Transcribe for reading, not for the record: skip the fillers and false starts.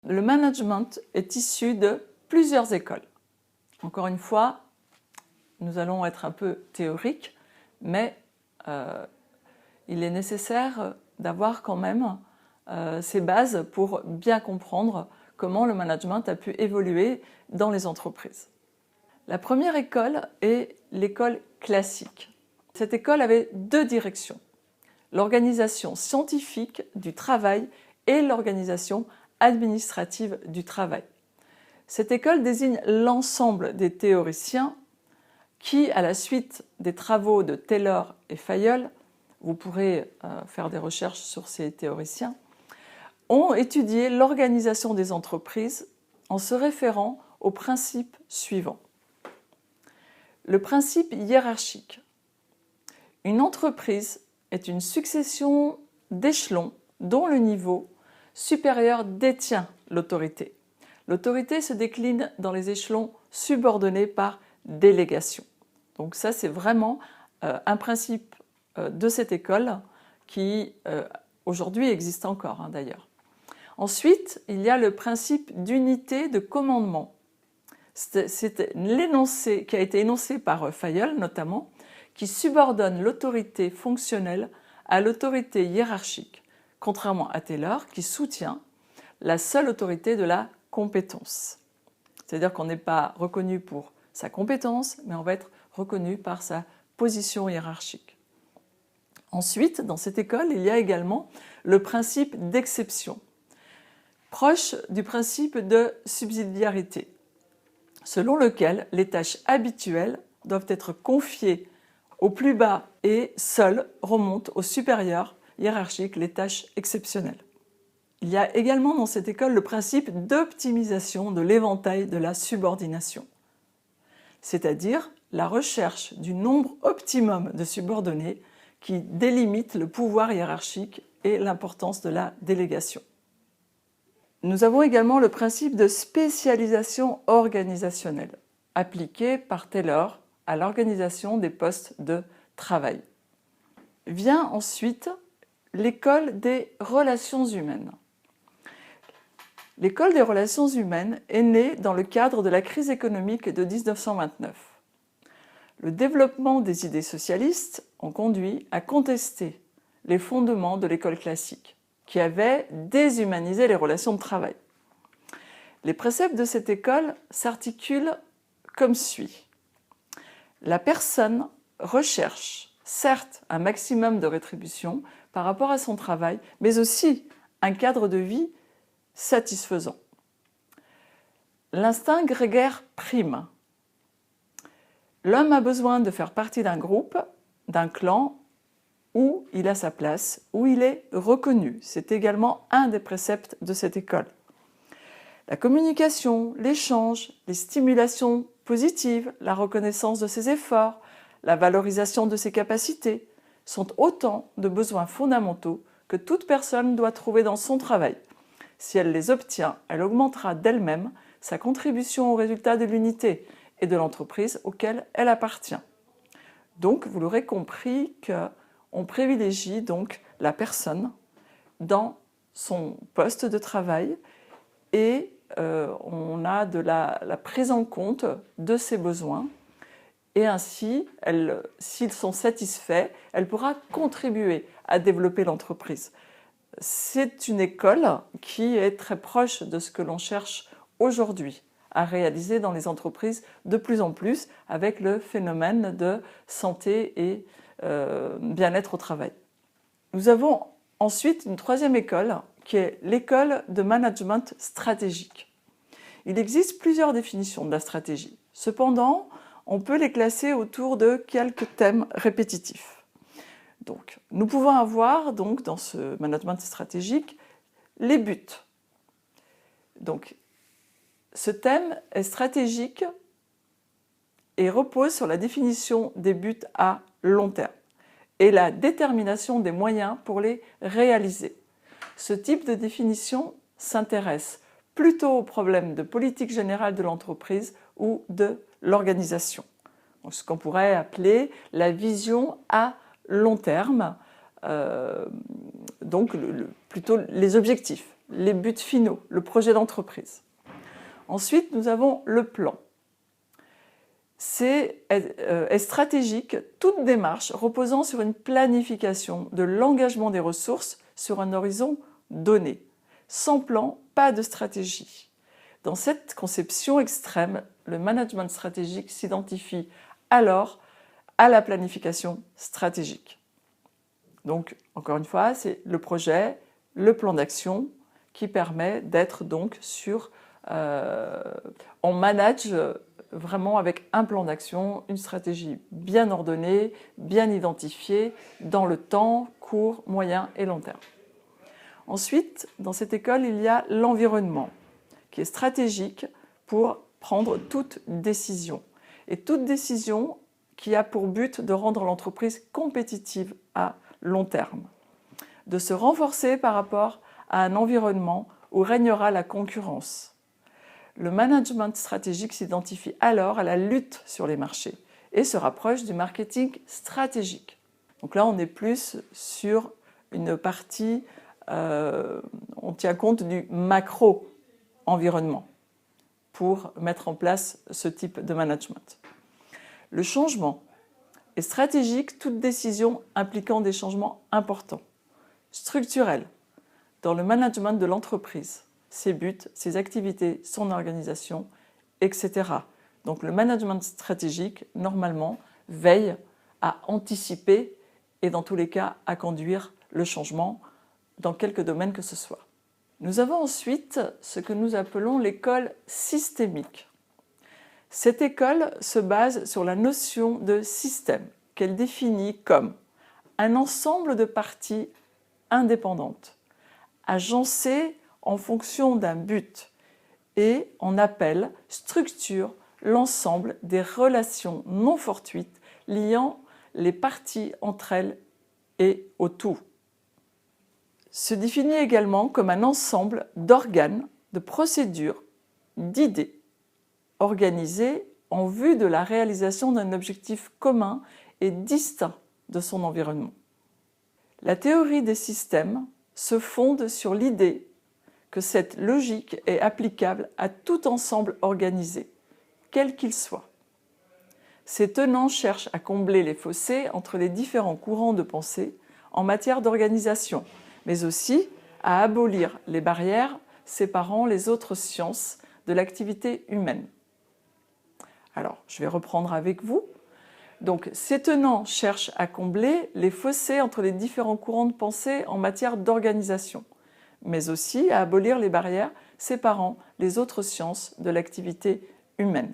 Le management est issu de plusieurs écoles. Encore une fois, nous allons être un peu théoriques, mais il est nécessaire d'avoir quand même ces bases pour bien comprendre comment le management a pu évoluer dans les entreprises. La première école est l'école classique. Cette école avait deux directions, l'organisation scientifique du travail et l'organisation administrative du travail. Cette école désigne l'ensemble des théoriciens qui, à la suite des travaux de Taylor et Fayol, vous pourrez faire des recherches sur ces théoriciens, ont étudié l'organisation des entreprises en se référant au principe suivant. Le principe hiérarchique. Une entreprise est une succession d'échelons dont le niveau supérieur détient l'autorité. L'autorité se décline dans les échelons subordonnés par délégation. Donc ça, c'est vraiment un principe de cette école qui aujourd'hui existe encore d'ailleurs. Ensuite, il y a le principe d'unité de commandement. C'est l'énoncé qui a été énoncé par Fayol notamment, qui subordonne l'autorité fonctionnelle à l'autorité hiérarchique, contrairement à Taylor qui soutient la seule autorité de la compétence. C'est-à-dire qu'on n'est pas reconnu pour sa compétence, mais on va être reconnu par sa position hiérarchique. Ensuite, dans cette école, il y a également le principe d'exception, proche du principe de subsidiarité, selon lequel les tâches habituelles doivent être confiées au plus bas et seules remontent au supérieur hiérarchique les tâches exceptionnelles. Il y a également dans cette école le principe d'optimisation de l'éventail de la subordination, c'est-à-dire la recherche du nombre optimum de subordonnés qui délimite le pouvoir hiérarchique et l'importance de la délégation. Nous avons également le principe de spécialisation organisationnelle, appliqué par Taylor à l'organisation des postes de travail. Vient ensuite l'école des relations humaines. L'école des relations humaines est née dans le cadre de la crise économique de 1929. Le développement des idées socialistes ont conduit à contester les fondements de l'école classique, qui avait déshumanisé les relations de travail. Les préceptes de cette école s'articulent comme suit. La personne recherche certes un maximum de rétribution par rapport à son travail, mais aussi un cadre de vie satisfaisant. L'instinct grégaire prime. L'homme a besoin de faire partie d'un groupe, d'un clan, où il a sa place, où il est reconnu. C'est également un des préceptes de cette école. La communication, l'échange, les stimulations positives, la reconnaissance de ses efforts, la valorisation de ses capacités sont autant de besoins fondamentaux que toute personne doit trouver dans son travail. Si elle les obtient, elle augmentera d'elle-même sa contribution au résultat de l'unité et de l'entreprise auquel elle appartient. Donc, vous l'aurez compris qu'on privilégie donc la personne dans son poste de travail et on a de la prise en compte de ses besoins et ainsi, s'ils sont satisfaits, elle pourra contribuer à développer l'entreprise. C'est une école qui est très proche de ce que l'on cherche aujourd'hui à réaliser dans les entreprises de plus en plus avec le phénomène de santé et bien-être au travail. Nous avons ensuite une troisième école qui est l'école de management stratégique. Il existe plusieurs définitions de la stratégie. Cependant, on peut les classer autour de quelques thèmes répétitifs. Donc, nous pouvons avoir donc, dans ce management stratégique les buts. Donc, ce thème est stratégique et repose sur la définition des buts à long terme et la détermination des moyens pour les réaliser. Ce type de définition s'intéresse plutôt aux problèmes de politique générale de l'entreprise ou de l'organisation. Ce qu'on pourrait appeler la vision à long terme, donc plutôt les objectifs. les buts finaux, le projet d'entreprise. Ensuite, nous avons le plan. Est stratégique toute démarche reposant sur une planification de l'engagement des ressources sur un horizon donné. Sans plan, pas de stratégie. Dans cette conception extrême, le management stratégique s'identifie alors à la planification stratégique. Donc, encore une fois, c'est le projet, le plan d'action qui permet d'être donc on manage vraiment avec un plan d'action, une stratégie bien ordonnée, bien identifiée, dans le temps, court, moyen et long terme. Ensuite, dans cette école, il y a l'environnement, qui est stratégique pour prendre toute décision. Et toute décision qui a pour but de rendre l'entreprise compétitive à long terme, de se renforcer par rapport à un environnement où régnera la concurrence. Le management stratégique s'identifie alors à la lutte sur les marchés et se rapproche du marketing stratégique. Donc là, on est plus sur une partie, on tient compte du macro-environnement pour mettre en place ce type de management. Le changement est stratégique, toute décision impliquant des changements importants, structurels, dans le management de l'entreprise, ses buts, ses activités, son organisation, etc. Donc le management stratégique, normalement, veille à anticiper et dans tous les cas à conduire le changement dans quelque domaine que ce soit. Nous avons ensuite ce que nous appelons l'école systémique. Cette école se base sur la notion de système qu'elle définit comme un ensemble de parties indépendantes, agencées en fonction d'un but et en appelle, structure l'ensemble des relations non fortuites liant les parties entre elles et au tout. Se définit également comme un ensemble d'organes, de procédures, d'idées, organisées en vue de la réalisation d'un objectif commun et distinct de son environnement. La théorie des systèmes se fonde sur l'idée que cette logique est applicable à tout ensemble organisé, quel qu'il soit. Ses tenants cherchent à combler les fossés entre les différents courants de pensée en matière d'organisation, mais aussi à abolir les barrières séparant les autres sciences de l'activité humaine. Alors, je vais reprendre avec vous. Donc, ces tenants cherchent à combler les fossés entre les différents courants de pensée en matière d'organisation, mais aussi à abolir les barrières séparant les autres sciences de l'activité humaine.